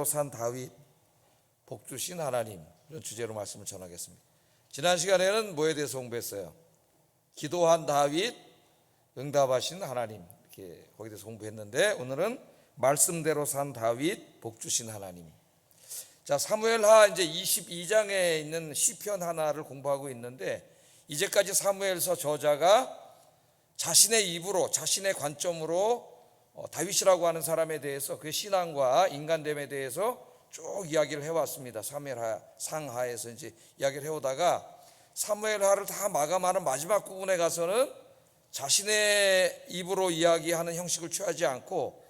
말씀대로 산 다윗, 복 주신 하나님, 이런 주제로 말씀을 전하겠습니다. 지난 시간에는 뭐에 대해서 공부했어요? 기도한 다윗, 응답하신 하나님, 이렇게 거기에 대해서 공부했는데, 오늘은 말씀대로 산 다윗, 복 주신 하나님. 자, 사무엘하 이제 22장에 있는 시편 하나를 공부하고 있는데, 이제까지 사무엘서 저자가 자신의 입으로, 자신의 관점으로 다윗이라고 하는 사람에 대해서 그의 신앙과 인간됨에 대해서 쭉 이야기를 해왔습니다. 사무엘하 상하에서 이제 이야기를 해오다가 사무엘하를 다 마감하는 마지막 부분에 가서는 자신의 입으로 이야기하는 형식을 취하지 않고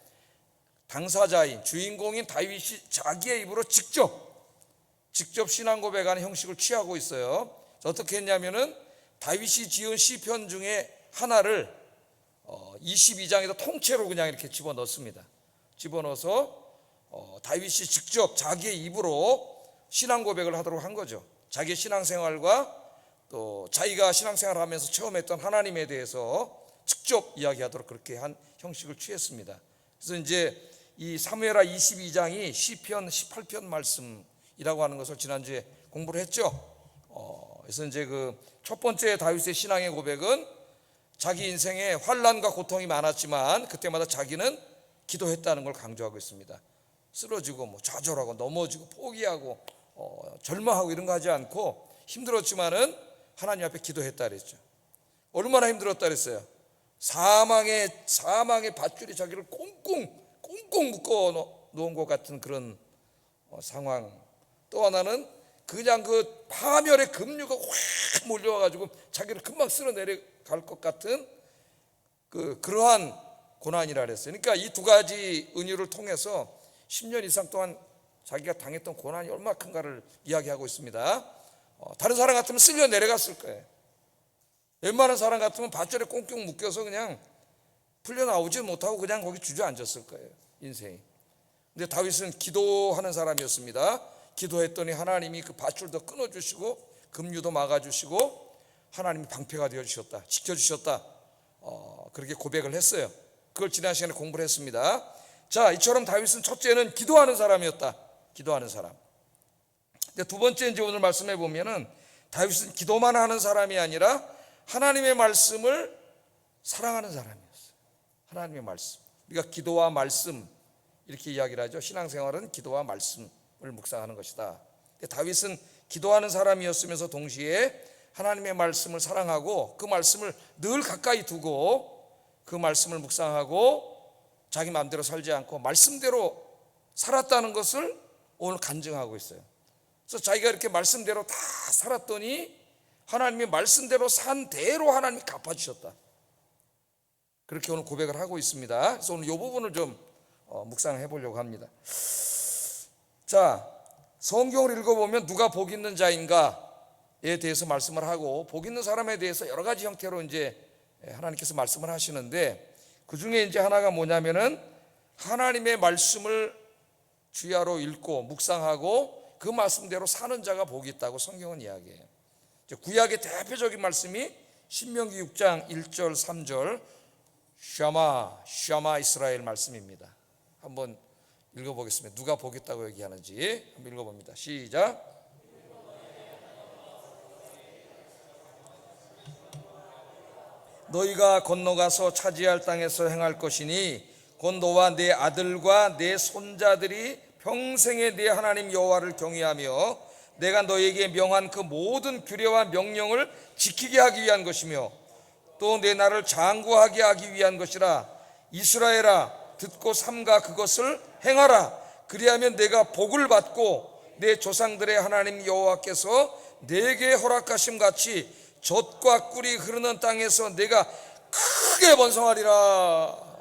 당사자인 주인공인 다윗이 자기의 입으로 직접 신앙 고백하는 형식을 취하고 있어요. 어떻게 했냐면은 다윗이 지은 시편 중에 하나를 22장에서 통째로 그냥 이렇게 집어넣습니다. 집어넣어서 다윗이 직접 자기의 입으로 신앙 고백을 하도록 한 거죠. 자기의 신앙생활과 또 자기가 신앙생활을 하면서 처음 했던 하나님에 대해서 직접 이야기하도록 그렇게 한 형식을 취했습니다. 그래서 이제 이 사무엘하 22장이 시편 18편 말씀이라고 하는 것을 지난주에 공부를 했죠. 그래서 이제 그 첫 번째 다윗의 신앙의 고백은 자기 인생에 환난과 고통이 많았지만 그때마다 자기는 기도했다는 걸 강조하고 있습니다. 쓰러지고 뭐 좌절하고 넘어지고 포기하고 절망하고 이런 거 하지 않고 힘들었지만은 하나님 앞에 기도했다 그랬죠. 얼마나 힘들었다 그랬어요. 사망의 밧줄이 자기를 꽁꽁 묶어 놓은 것 같은 그런 상황. 또 하나는 그냥 그 파멸의 급류가 확 몰려와가지고 자기를 금방 쓸어 내려갈 것 같은 그러한 고난이라 그랬어요. 그러니까 이 두 가지 은유를 통해서 10년 이상 동안 자기가 당했던 고난이 얼마나 큰가를 이야기하고 있습니다. 다른 사람 같으면 쓸려 내려갔을 거예요. 웬만한 사람 같으면 밧줄에 꽁꽁 묶여서 그냥 풀려나오지 못하고 그냥 거기 주저앉았을 거예요, 인생이. 근데 다윗은 기도하는 사람이었습니다. 기도했더니 하나님이 그 밧줄도 끊어주시고 급류도 막아주시고 하나님이 방패가 되어주셨다, 지켜주셨다, 그렇게 고백을 했어요. 그걸 지난 시간에 공부를 했습니다. 자, 이처럼 다윗은 첫째는 기도하는 사람이었다. 기도하는 사람. 근데 두 번째 이제 오늘 말씀해 보면은 다윗은 기도만 하는 사람이 아니라 하나님의 말씀을 사랑하는 사람이었어요. 하나님의 말씀. 우리가 기도와 말씀 이렇게 이야기를 하죠. 신앙생활은 기도와 말씀을 묵상하는 것이다. 다윗은 기도하는 사람이었으면서 동시에 하나님의 말씀을 사랑하고 그 말씀을 늘 가까이 두고 그 말씀을 묵상하고 자기 마음대로 살지 않고 말씀대로 살았다는 것을 오늘 간증하고 있어요. 그래서 자기가 이렇게 말씀대로 다 살았더니 하나님의 말씀대로 산 대로 하나님이 갚아주셨다. 그렇게 오늘 고백을 하고 있습니다. 그래서 오늘 이 부분을 좀 묵상해 보려고 합니다. 자, 성경을 읽어보면 누가 복 있는 자인가에 대해서 말씀을 하고 복 있는 사람에 대해서 여러 가지 형태로 이제 하나님께서 말씀을 하시는데 그 중에 이제 하나가 뭐냐면은 하나님의 말씀을 주야로 읽고 묵상하고 그 말씀대로 사는 자가 복이 있다고 성경은 이야기해요. 구약의 대표적인 말씀이 신명기 6장 1절 3절 샤마 이스라엘 말씀입니다. 한번 읽어보겠습니다. 누가 복 있다고 얘기하는지 한번 읽어봅니다. 시작. 너희가 건너가서 차지할 땅에서 행할 것이니 곧 너와 네 아들과 네 손자들이 평생에 네 하나님 여호와를 경외하며 내가 너희에게 명한 그 모든 규례와 명령을 지키게 하기 위한 것이며 또 내 나라를 장구하게 하기 위한 것이라. 이스라엘아, 듣고 삼가 그것을 행하라. 그리하면 내가 복을 받고 내 조상들의 하나님 여호와께서 내게 허락하심 같이 젖과 꿀이 흐르는 땅에서 내가 크게 번성하리라.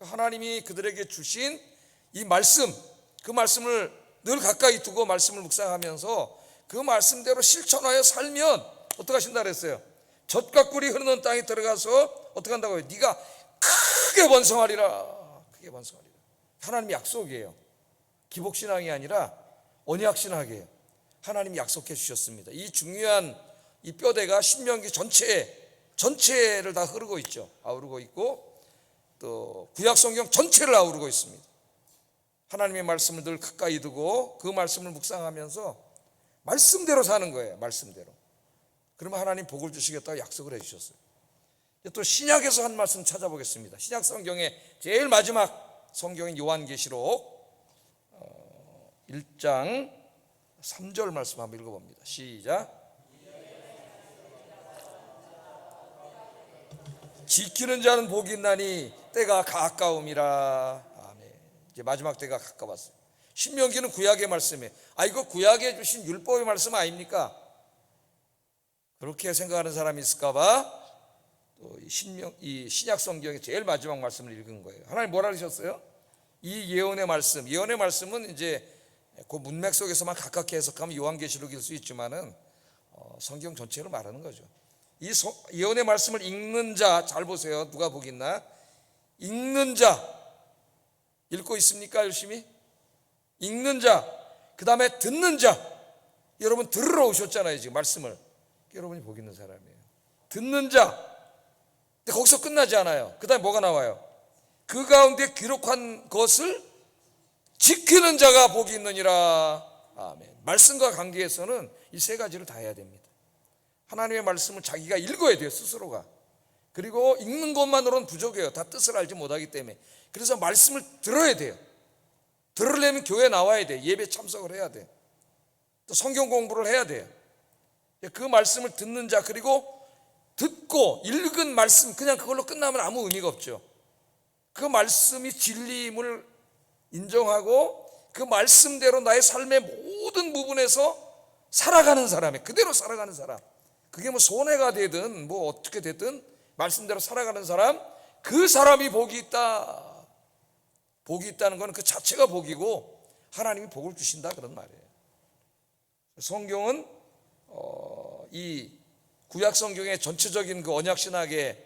하나님이 그들에게 주신 이 말씀, 그 말씀을 늘 가까이 두고 말씀을 묵상하면서 그 말씀대로 실천하여 살면 어떻게 하신다 그랬어요? 젖과 꿀이 흐르는 땅에 들어가서 어떻게 한다고요? 네가 크게 번성하리라. 크게 번성하리라. 하나님의 약속이에요. 기복신앙이 아니라 언약신학이에요. 하나님이 약속해 주셨습니다. 이 중요한 이 뼈대가 신명기 전체를 다 흐르고 있죠. 아우르고 있고 또 구약 성경 전체를 아우르고 있습니다. 하나님의 말씀을 늘 가까이 두고 그 말씀을 묵상하면서 말씀대로 사는 거예요. 말씀대로. 그러면 하나님 복을 주시겠다고 약속을 해주셨어요. 또 신약에서 한 말씀 찾아보겠습니다. 신약 성경의 제일 마지막 성경인 요한계시록 1장 3절 말씀 한번 읽어봅니다. 시작. 지키는 자는 복이 있나니 때가 가까움이라. 아멘. 이제 마지막 때가 가까웠어요. 신명기는 구약의 말씀이에요. 이거 구약에 주신 율법의 말씀 아닙니까? 그렇게 생각하는 사람이 있을까봐 또 이 신약 성경의 제일 마지막 말씀을 읽은 거예요. 하나님 뭐라 하셨어요? 이 예언의 말씀은 이제 그 문맥 속에서만 가깝게 해석하면 요한계시록일 수 있지만은 성경 전체로 말하는 거죠. 이 예언의 말씀을 읽는 자, 잘 보세요. 누가 복이 있나? 읽는 자, 읽고 있습니까? 열심히? 읽는 자, 그 다음에 듣는 자. 여러분 들으러 오셨잖아요, 지금 말씀을. 여러분이 복 있는 사람이에요. 듣는 자. 근데 거기서 끝나지 않아요. 그 다음에 뭐가 나와요? 그 가운데 기록한 것을 지키는 자가 복이 있느니라. 아멘. 말씀과 관계에서는 이 세 가지를 다 해야 됩니다. 하나님의 말씀을 자기가 읽어야 돼요, 스스로가. 그리고 읽는 것만으로는 부족해요. 다 뜻을 알지 못하기 때문에. 그래서 말씀을 들어야 돼요. 들으려면 교회 나와야 돼. 예배 참석을 해야 돼. 또 성경 공부를 해야 돼요. 그 말씀을 듣는 자, 그리고 듣고 읽은 말씀 그냥 그걸로 끝나면 아무 의미가 없죠. 그 말씀이 진리임을 인정하고 그 말씀대로 나의 삶의 모든 부분에서 살아가는 사람이에요. 그대로 살아가는 사람. 그게 뭐 손해가 되든 뭐 어떻게 되든 말씀대로 살아가는 사람, 그 사람이 복이 있다. 복이 있다는 건 그 자체가 복이고 하나님이 복을 주신다 그런 말이에요. 성경은 이 구약 성경의 전체적인 그 언약 신학의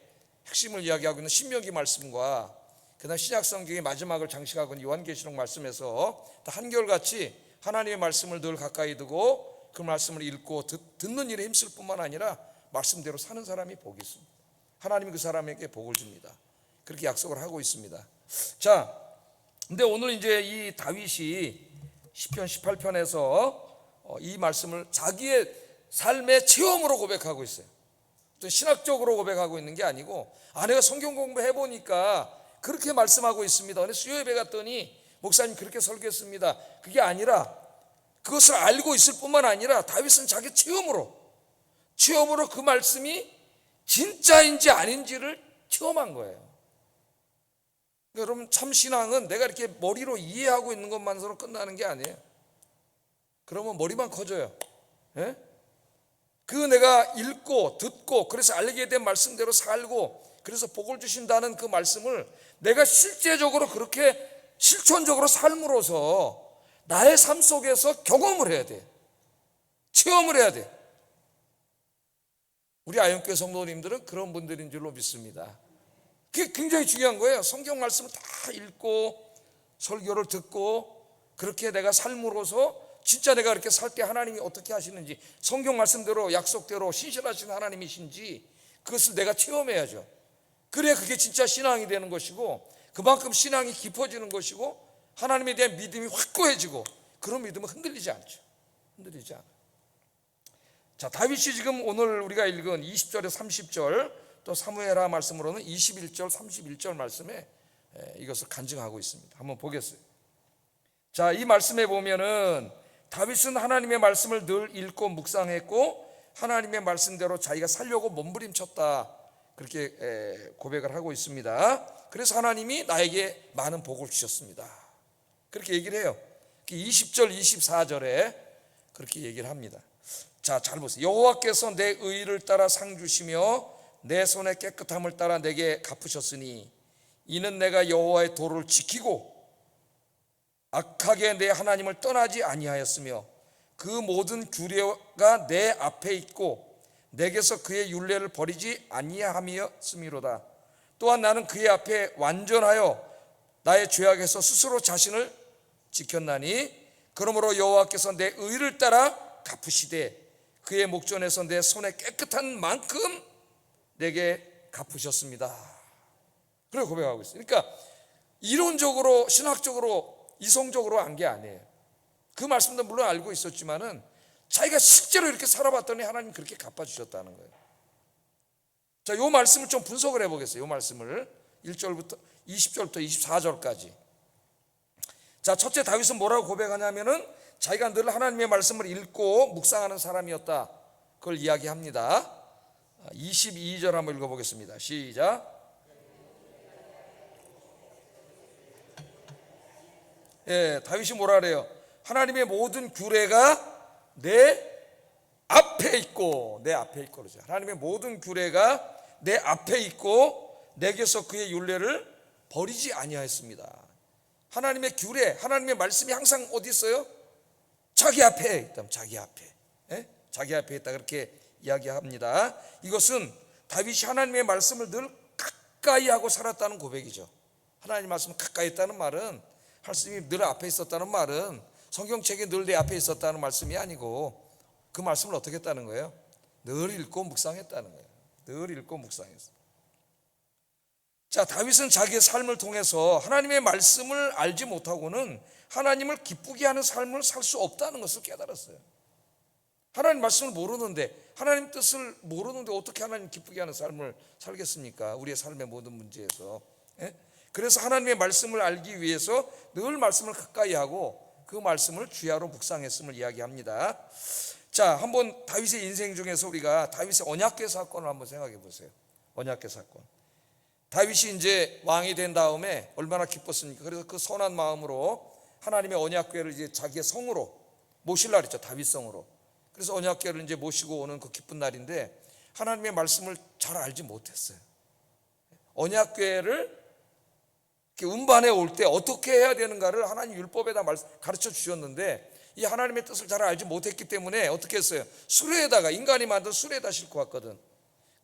핵심을 이야기하고 있는 신명기 말씀과 그다음 신약 성경의 마지막을 장식하고 있는 요한계시록 말씀에서 다 한결같이 하나님의 말씀을 늘 가까이 두고 그 말씀을 읽고 듣는 일에 힘쓸 뿐만 아니라 말씀대로 사는 사람이 복이 있습니다. 하나님이 그 사람에게 복을 줍니다. 그렇게 약속을 하고 있습니다. 자, 근데 오늘 이제 이 다윗이 시편 18편에서 이 말씀을 자기의 삶의 체험으로 고백하고 있어요. 또 신학적으로 고백하고 있는 게 아니고, 내가 성경 공부해 보니까 그렇게 말씀하고 있습니다. 오늘 수요 예배 갔더니 목사님 그렇게 설교했습니다. 그게 아니라 그것을 알고 있을 뿐만 아니라 다윗은 자기 체험으로 그 말씀이 진짜인지 아닌지를 체험한 거예요. 여러분, 참 신앙은 내가 이렇게 머리로 이해하고 있는 것만으로 끝나는 게 아니에요. 그러면 머리만 커져요. 예? 그 내가 읽고 듣고 그래서 알게 된 말씀대로 살고 그래서 복을 주신다는 그 말씀을 내가 실제적으로 그렇게 실천적으로 삶으로서 나의 삶 속에서 경험을 해야 돼. 체험을 해야 돼. 우리 아영교회 성도님들은 그런 분들인 줄로 믿습니다. 그게 굉장히 중요한 거예요. 성경 말씀을 다 읽고 설교를 듣고 그렇게 내가 삶으로서 진짜 내가 그렇게 살 때 하나님이 어떻게 하시는지, 성경 말씀대로 약속대로 신실하신 하나님이신지 그것을 내가 체험해야죠. 그래야 그게 진짜 신앙이 되는 것이고 그만큼 신앙이 깊어지는 것이고 하나님에 대한 믿음이 확고해지고, 그런 믿음은 흔들리지 않죠. 흔들리지 않아요. 자, 다윗이 지금 오늘 우리가 읽은 20절에 30절 또 사무엘하 말씀으로는 21절 31절 말씀에 이것을 간증하고 있습니다. 한번 보겠어요. 자, 이 말씀에 보면은 다윗은 하나님의 말씀을 늘 읽고 묵상했고 하나님의 말씀대로 자기가 살려고 몸부림쳤다, 그렇게 고백을 하고 있습니다. 그래서 하나님이 나에게 많은 복을 주셨습니다, 그렇게 얘기를 해요. 20절 24절에 그렇게 얘기를 합니다. 자, 잘 보세요. 여호와께서 내 의를 따라 상 주시며 내 손의 깨끗함을 따라 내게 갚으셨으니 이는 내가 여호와의 도를 지키고 악하게 내 하나님을 떠나지 아니하였으며 그 모든 규례가 내 앞에 있고 내게서 그의 율례를 버리지 아니하였음이로다. 또한 나는 그의 앞에 완전하여 나의 죄악에서 스스로 자신을 지켰나니 그러므로 여호와께서 내 의를 따라 갚으시되 그의 목전에서 내 손에 깨끗한 만큼 내게 갚으셨습니다. 그렇게 고백하고 있어요. 그러니까 이론적으로 신학적으로 이성적으로 한 게 아니에요. 그 말씀도 물론 알고 있었지만은 자기가 실제로 이렇게 살아봤더니 하나님 그렇게 갚아주셨다는 거예요. 자, 요 말씀을 좀 분석을 해보겠어요. 요 말씀을 1절부터 20절부터 24절까지. 자, 첫째, 다윗은 뭐라고 고백하냐면은 자기가 늘 하나님의 말씀을 읽고 묵상하는 사람이었다, 그걸 이야기합니다. 22절 한번 읽어보겠습니다. 시작. 예, 다윗이 뭐라 그래요? 하나님의 모든 규례가 내 앞에 있고, 내 앞에 있고 그러죠. 하나님의 모든 규례가 내 앞에 있고 내게서 그의 율례를 버리지 아니하였습니다. 하나님의 규례, 하나님의 말씀이 항상 어디 있어요? 자기 앞에 있다. 자기 앞에, 예? 자기 앞에 있다, 그렇게 이야기합니다. 이것은 다윗이 하나님의 말씀을 늘 가까이 하고 살았다는 고백이죠. 하나님의 말씀을 가까이 있다는 말은, 말씀이 늘 앞에 있었다는 말은 성경책이 늘 내 앞에 있었다는 말씀이 아니고, 그 말씀을 어떻게 했다는 거예요? 늘 읽고 묵상했다는 거예요. 늘 읽고 묵상했어요. 자, 다윗은 자기의 삶을 통해서 하나님의 말씀을 알지 못하고는 하나님을 기쁘게 하는 삶을 살 수 없다는 것을 깨달았어요. 하나님 말씀을 모르는데, 하나님 뜻을 모르는데 어떻게 하나님 기쁘게 하는 삶을 살겠습니까? 우리의 삶의 모든 문제에서. 예? 그래서 하나님의 말씀을 알기 위해서 늘 말씀을 가까이 하고 그 말씀을 주야로 묵상했음을 이야기합니다. 자, 한번 다윗의 인생 중에서 우리가 다윗의 언약궤 사건을 한번 생각해 보세요. 언약궤 사건. 다윗이 이제 왕이 된 다음에 얼마나 기뻤습니까? 그래서 그 선한 마음으로 하나님의 언약궤를 이제 자기의 성으로 모실라 그랬죠. 다윗성으로. 그래서 언약궤를 이제 모시고 오는 그 기쁜 날인데, 하나님의 말씀을 잘 알지 못했어요. 언약궤를 운반해 올 때 어떻게 해야 되는가를 하나님 율법에다 가르쳐 주셨는데, 이 하나님의 뜻을 잘 알지 못했기 때문에 어떻게 했어요? 수레에다가, 인간이 만든 수레에다 싣고 왔거든.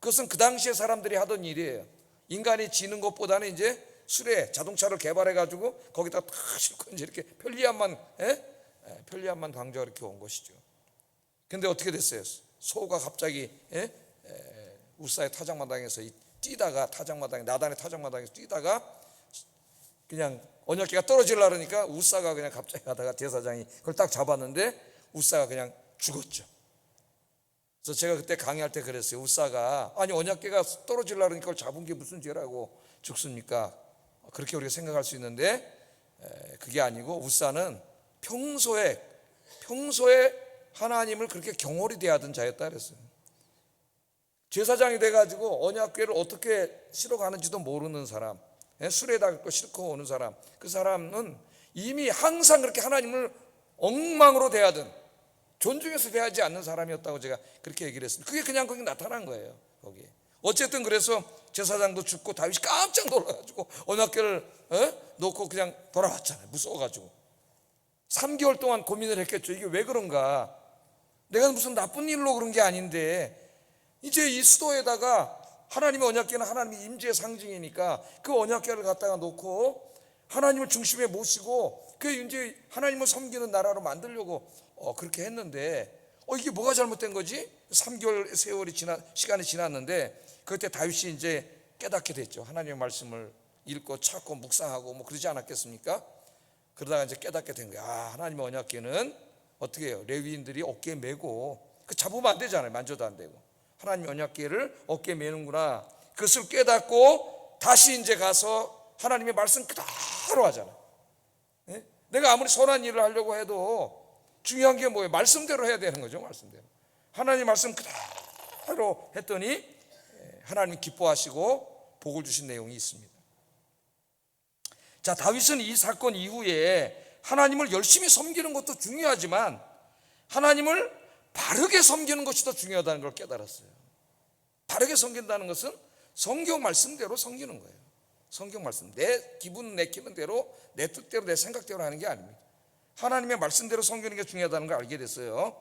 그것은 그 당시에 사람들이 하던 일이에요. 인간이 지는 것보다는 이제 수레, 자동차를 개발해 가지고 거기다 탁 싣고 이제 이렇게 편리함만 강조하러 이렇게 온 것이죠. 근데 어떻게 됐어요? 소가 갑자기 우사의 타작마당에서 뛰다가, 나단의 타작마당에서 뛰다가 그냥 언약궤가 떨어지려고 그러니까 우사가 그냥 갑자기 가다가 제사장이 그걸 딱 잡았는데 우사가 그냥 죽었죠. 그래서 제가 그때 강의할 때 그랬어요. 우사가, 아니 언약궤가 떨어지려고 그러니까 그걸 잡은 게 무슨 죄라고 죽습니까? 그렇게 우리가 생각할 수 있는데, 그게 아니고 우사는 평소에 하나님을 그렇게 경홀히 대하던 자였다 그랬어요. 제사장이 돼가지고 언약궤를 어떻게 실어 가는지도 모르는 사람, 수레에다 싣고 오는 사람, 그 사람은 이미 항상 그렇게 하나님을 엉망으로 대하던, 존중해서 대하지 않는 사람이었다고 제가 그렇게 얘기를 했습니다. 그게 그냥 거기 나타난 거예요. 거기에. 어쨌든 그래서 제사장도 죽고 다윗이 깜짝 놀라가지고 언약궤를 놓고 그냥 돌아왔잖아요. 무서워가지고 3개월 동안 고민을 했겠죠. 이게 왜 그런가? 내가 무슨 나쁜 일로 그런 게 아닌데, 이제 이 수도에다가 하나님의 언약궤는 하나님의 임재의 상징이니까 그 언약궤를 갖다가 놓고 하나님을 중심에 모시고 그 이제 하나님을 섬기는 나라로 만들려고 그렇게 했는데, 이게 뭐가 잘못된 거지? 3개월 시간이 지났는데, 그때 다윗이 이제 깨닫게 됐죠. 하나님의 말씀을 읽고 찾고 묵상하고 뭐 그러지 않았겠습니까? 그러다가 이제 깨닫게 된 거야. 하나님의 언약궤는 어떻게 해요? 레위인들이 어깨에 메고, 그 잡으면 안 되잖아요. 만져도 안 되고. 하나님의 언약궤를 어깨에 메는구나. 그것을 깨닫고 다시 이제 가서 하나님의 말씀 그대로 하잖아. 내가 아무리 선한 일을 하려고 해도 중요한 게 뭐예요? 말씀대로 해야 되는 거죠. 말씀대로. 하나님 말씀 그대로 했더니 하나님 기뻐하시고 복을 주신 내용이 있습니다. 자, 다윗은 이 사건 이후에 하나님을 열심히 섬기는 것도 중요하지만 하나님을 바르게 섬기는 것이 더 중요하다는 걸 깨달았어요. 바르게 섬긴다는 것은 성경 말씀대로 섬기는 거예요. 성경 말씀, 내 기분 내키는 대로, 내 뜻대로, 내 생각대로 하는 게 아닙니다. 하나님의 말씀대로 섬기는 게 중요하다는 걸 알게 됐어요.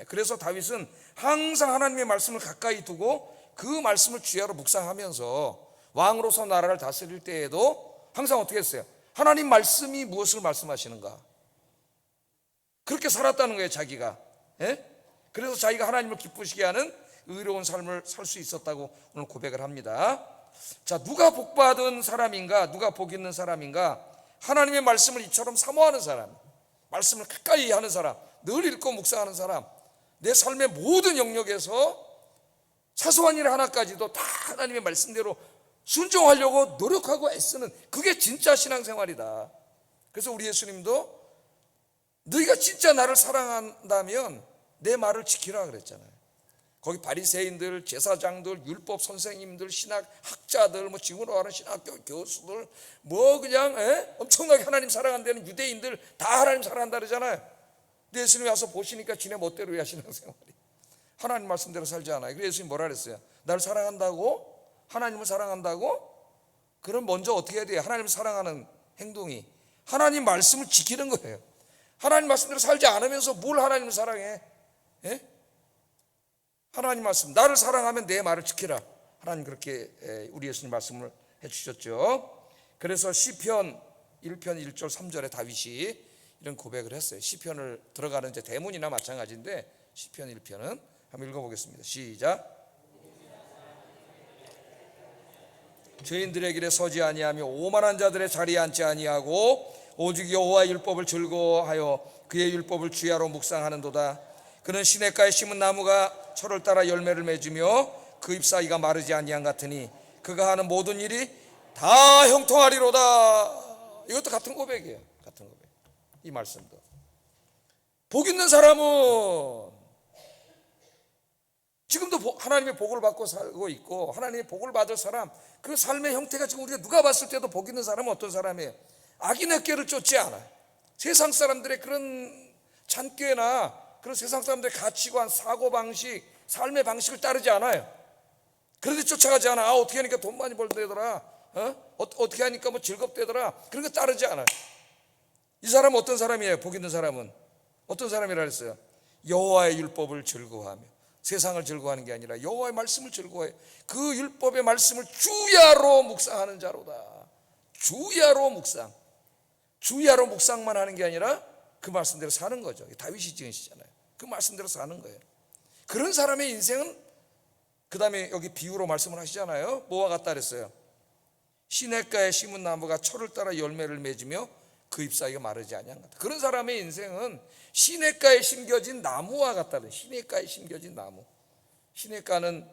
그래서 다윗은 항상 하나님의 말씀을 가까이 두고 그 말씀을 주야로 묵상하면서 왕으로서 나라를 다스릴 때에도 항상 어떻게 했어요? 하나님 말씀이 무엇을 말씀하시는가? 그렇게 살았다는 거예요, 자기가. 그래서 자기가 하나님을 기쁘시게 하는 의로운 삶을 살 수 있었다고 오늘 고백을 합니다. 자, 누가 복받은 사람인가? 누가 복 있는 사람인가? 하나님의 말씀을 이처럼 사모하는 사람, 말씀을 가까이 하는 사람, 늘 읽고 묵상하는 사람, 내 삶의 모든 영역에서 사소한 일 하나까지도 다 하나님의 말씀대로 순종하려고 노력하고 애쓰는, 그게 진짜 신앙생활이다. 그래서 우리 예수님도 너희가 진짜 나를 사랑한다면 내 말을 지키라 그랬잖아요. 거기 바리새인들, 제사장들, 율법 선생님들, 신학 학자들, 뭐 지금으로 말하는 신학교 교수들, 뭐 그냥 엄청나게 하나님 사랑한다는 유대인들 다 하나님 사랑한다 그러잖아요. 근데 예수님이 와서 보시니까 지네 멋대로 하시는 생활이, 하나님 말씀대로 살지 않아요. 그래서 예수님 뭐라 그랬어요? 나를 사랑한다고? 하나님을 사랑한다고? 그럼 먼저 어떻게 해야 돼요? 하나님을 사랑하는 행동이 하나님 말씀을 지키는 거예요. 하나님 말씀대로 살지 않으면서 뭘 하나님을 사랑해? 하나님 말씀, 나를 사랑하면 내 말을 지키라. 하나님 그렇게 우리 예수님 말씀을 해주셨죠. 그래서 시편 1편 1절 3절에 다윗이 이런 고백을 했어요. 시편을 들어가는 이제 대문이나 마찬가지인데 시편 1편은 한번 읽어보겠습니다. 시작. 죄인들의 길에 서지 아니하며 오만한 자들의 자리에 앉지 아니하고 오직 여호와의 율법을 즐거워하여 그의 율법을 주야로 묵상하는도다. 그는 시냇가에 심은 나무가 철을 따라 열매를 맺으며 그 잎사귀가 마르지 아니한 같으니 그가 하는 모든 일이 다 형통하리로다. 이것도 같은 고백이에요. 같은 고백. 이 말씀도 복 있는 사람은 지금도 하나님의 복을 받고 살고 있고, 하나님의 복을 받을 사람, 그 삶의 형태가 지금 우리가 누가 봤을 때도 복 있는 사람은 어떤 사람이에요? 악인의 꾀를 쫓지 않아요. 세상 사람들의 그런 잔꾀나 그런 세상 사람들의 가치관, 사고방식, 삶의 방식을 따르지 않아요. 그런데 쫓아가지 않아. 어떻게 하니까 돈 많이 벌되더라, 어떻게 하니까 뭐 즐겁되더라, 그런 거 따르지 않아요. 이 사람은 어떤 사람이에요? 복 있는 사람은 어떤 사람이라 그랬어요? 여호와의 율법을 즐거워하며, 세상을 즐거워하는 게 아니라 여호와의 말씀을 즐거워해. 그 율법의 말씀을 주야로 묵상하는 자로다. 주야로 묵상. 주야로 묵상만 하는 게 아니라 그 말씀대로 사는 거죠. 다윗이 지으시잖아요. 그 말씀대로 사는 거예요. 그런 사람의 인생은, 그 다음에 여기 비유로 말씀을 하시잖아요. 뭐와 같다 그랬어요? 시냇가에 심은 나무가 철을 따라 열매를 맺으며 그 잎사귀가 마르지 아니한 같다. 그런 사람의 인생은 시냇가에 심겨진 나무와 같다는, 시냇가에 심겨진 나무. 시냇가는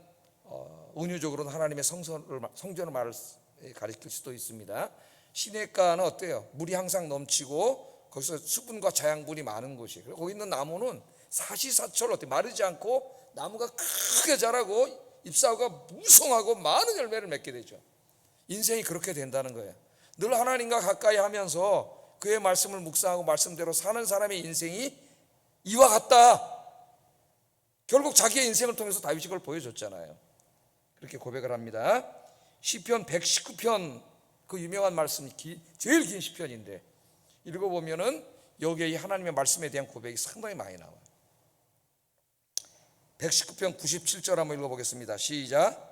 은유적으로는 하나님의 성전을 가리킬 수도 있습니다. 시냇가는 어때요? 물이 항상 넘치고 거기서 수분과 자양분이 많은 곳이에요. 그리고 거기 있는 나무는 사시사철 어때? 마르지 않고 나무가 크게 자라고 잎사귀가 무성하고 많은 열매를 맺게 되죠. 인생이 그렇게 된다는 거예요. 늘 하나님과 가까이 하면서 그의 말씀을 묵상하고 말씀대로 사는 사람의 인생이 이와 같다. 결국 자기의 인생을 통해서 다윗이 그걸 보여줬잖아요. 그렇게 고백을 합니다. 시편 119편, 그 유명한 말씀이 제일 긴 시편인데 읽어보면은 여기에 이 하나님의 말씀에 대한 고백이 상당히 많이 나와요. 119편 97절 한번 읽어보겠습니다. 시작.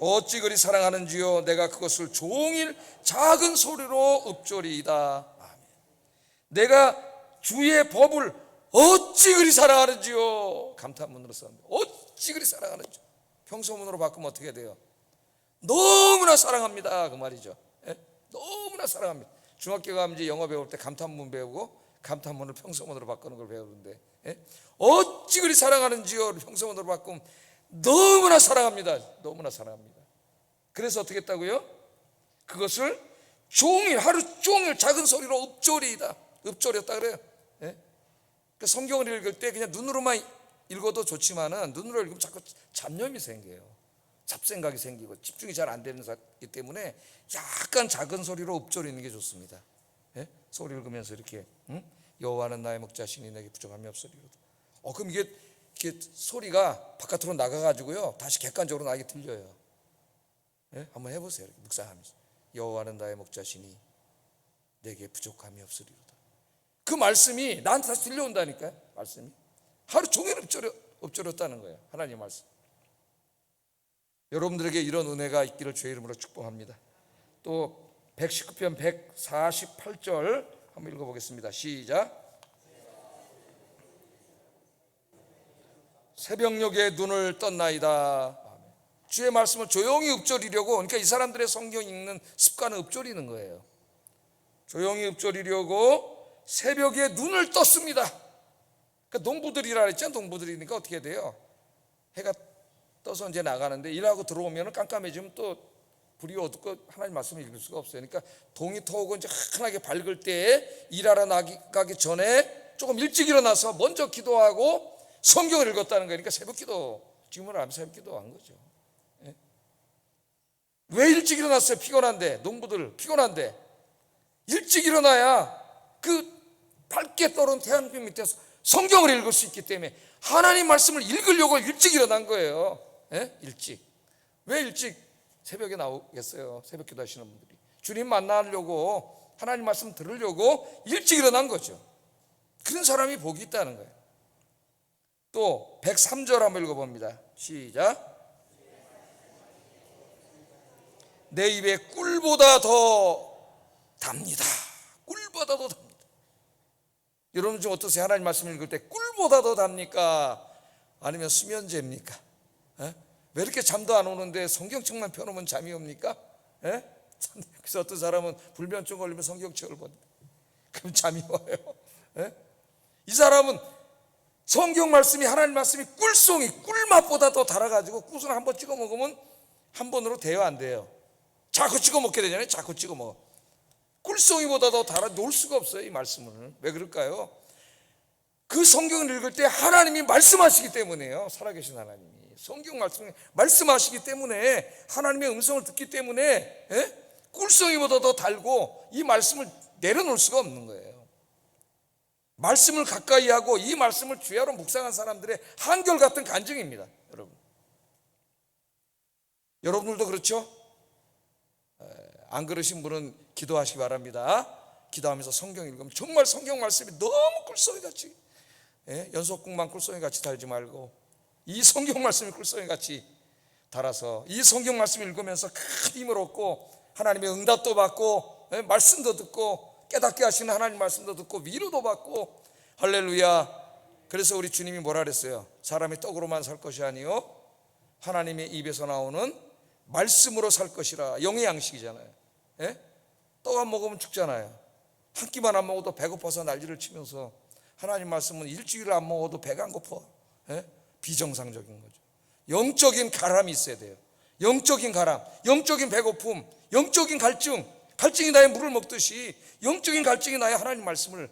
어찌 그리 사랑하는지요, 내가 그것을 종일 작은 소리로 읊조리이다. 아멘. 내가 주의 법을 어찌 그리 사랑하는지요. 감탄문으로 썼는데 어찌 그리 사랑하는지, 평소문으로 바꾸면 어떻게 돼요? 너무나 사랑합니다, 그 말이죠. 너무나 사랑합니다. 중학교 가면 이제 영어 배울 때 감탄문 배우고 감탄문을 평소문으로 바꾸는 걸 배우는데, 어찌 그리 사랑하는지요 평소문으로 바꾸면 너무나 사랑합니다. 너무나 사랑합니다. 그래서 어떻게 했다고요? 그것을 종일, 하루 종일 작은 소리로 읊조리이다. 읊조렸다 그래요. 그 성경을 읽을 때 그냥 눈으로만 읽어도 좋지만은 눈으로 읽으면 자꾸 잡념이 생겨요. 잡생각이 생기고 집중이 잘 안 되는 사기 때문에 약간 작은 소리로 읊조리는 게 좋습니다. 소리 읽으면서 이렇게 여호와는 나의 목자시니 내게 부족함이 없으리로다. 그럼 이게 소리가 바깥으로 나가가지고요 다시 객관적으로 나에게 들려요. 한번 해보세요. 이렇게 묵상하면서 여호와는 나의 목자시니 내게 부족함이 없으리로다. 그 말씀이 나한테 다시 들려온다니까요. 말씀이 하루 종일 읊조렸다는 거예요. 하나님 말씀. 여러분들에게 이런 은혜가 있기를 주의 이름으로 축복합니다. 또 119편 148절 한번 읽어보겠습니다. 시작. 새벽녘에 눈을 떴나이다. 주의 말씀을 조용히 읊조리려고, 그러니까 이 사람들의 성경 읽는 습관은 읊조리는 거예요. 조용히 읊조리려고 새벽에 눈을 떴습니다. 그러니까 농부들이라 그랬죠. 농부들이니까 어떻게 돼요? 해가 떠서 이제 나가는데 일하고 들어오면 깜깜해지면 또 불이 어둡고 하나님 말씀을 읽을 수가 없어요. 그러니까 동이 터오고 이제 환하게 밝을 때에 일하러 나가기 전에 조금 일찍 일어나서 먼저 기도하고 성경을 읽었다는 거예요. 그러니까 새벽 기도, 지금은 안 새벽 기도한 거죠. 예? 왜 일찍 일어났어요? 피곤한데, 농부들 피곤한데 일찍 일어나야 그 밝게 떠오른 태양빛 밑에서 성경을 읽을 수 있기 때문에 하나님 말씀을 읽으려고 일찍 일어난 거예요. 예? 일찍. 왜 일찍 새벽에 나오겠어요? 새벽 기도 하시는 분들이 주님 만나려고, 하나님 말씀 들으려고 일찍 일어난 거죠. 그런 사람이 복이 있다는 거예요. 또 103절 한번 읽어봅니다. 시작. 내 입에 꿀보다 더 답니다. 꿀보다 더 답니다. 여러분 좀 어떠세요? 하나님 말씀 읽을 때 꿀보다 더 답니까? 아니면 수면제입니까? 에? 왜 이렇게 잠도 안 오는데 성경책만 펴놓으면 잠이 옵니까? 에? 그래서 어떤 사람은 불면증 걸리면 성경책을 본다. 그럼 잠이 와요. 에? 이 사람은 성경 말씀이, 하나님 말씀이 꿀송이, 꿀맛보다 더 달아가지고 꿀을 한번 찍어 먹으면 한 번으로 돼요, 안 돼요? 자꾸 찍어 먹게 되잖아요. 자꾸 찍어 먹어. 꿀송이보다 더 달아 놓을 수가 없어요, 이 말씀을. 왜 그럴까요? 그 성경을 읽을 때 하나님이 말씀하시기 때문에요. 살아계신 하나님이 성경 말씀을 말씀하시기 때문에, 하나님의 음성을 듣기 때문에 꿀송이보다 더 달고 이 말씀을 내려놓을 수가 없는 거예요. 말씀을 가까이 하고 이 말씀을 주야로 묵상한 사람들의 한결같은 간증입니다. 여러분들도 그렇죠? 안 그러신 분은 기도하시기 바랍니다. 기도하면서 성경 읽으면 정말 성경 말씀이 너무 꿀송이같이, 연속국만 꿀송이같이 달지 말고 이 성경 말씀이 꿀송이같이 달아서 이 성경 말씀 읽으면서 큰 힘을 얻고 하나님의 응답도 받고 말씀도 듣고 깨닫게 하시는 하나님 말씀도 듣고 위로도 받고, 할렐루야. 그래서 우리 주님이 뭐라 그랬어요? 사람이 떡으로만 살 것이 아니요 하나님의 입에서 나오는 말씀으로 살 것이라. 영의 양식이잖아요. 떡 안 먹으면 죽잖아요. 한 끼만 안 먹어도 배고파서 난리를 치면서, 하나님 말씀은 일주일 안 먹어도 배가 안 고파. 비정상적인 거죠. 영적인 가람이 있어야 돼요. 영적인 가람, 영적인 배고픔, 영적인 갈증. 갈증이 나야 물을 먹듯이 영적인 갈증이 나야 하나님 말씀을